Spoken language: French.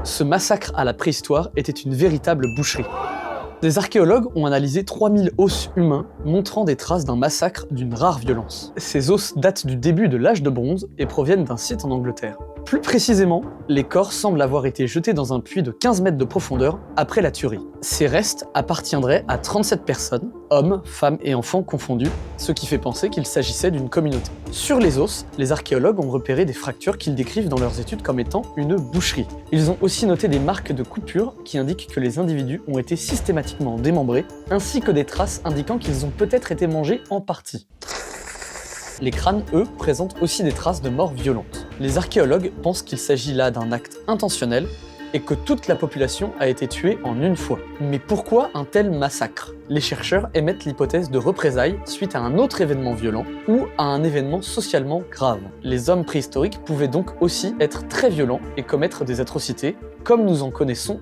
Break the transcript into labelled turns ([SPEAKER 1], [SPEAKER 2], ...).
[SPEAKER 1] Ce massacre à la préhistoire était une véritable boucherie. Des archéologues ont analysé 3000 os humains montrant des traces d'un massacre d'une rare violence. Ces os datent du début de l'âge de bronze et proviennent d'un site en Angleterre. Plus précisément, les corps semblent avoir été jetés dans un puits de 15 mètres de profondeur après la tuerie. Ces restes appartiendraient à 37 personnes, hommes, femmes et enfants confondus, ce qui fait penser qu'il s'agissait d'une communauté. Sur les os, les archéologues ont repéré des fractures qu'ils décrivent dans leurs études comme étant une boucherie. Ils ont aussi noté des marques de coupures qui indiquent que les individus ont été systématiquement démembrés, ainsi que des traces indiquant qu'ils ont peut-être été mangés en partie. Les crânes, eux, présentent aussi des traces de morts violentes. Les archéologues pensent qu'il s'agit là d'un acte intentionnel et que toute la population a été tuée en une fois. Mais pourquoi un tel massacre? Les chercheurs émettent l'hypothèse de représailles suite à un autre événement violent ou à un événement socialement grave. Les hommes préhistoriques pouvaient donc aussi être très violents et commettre des atrocités, comme nous en connaissons aujourd'hui.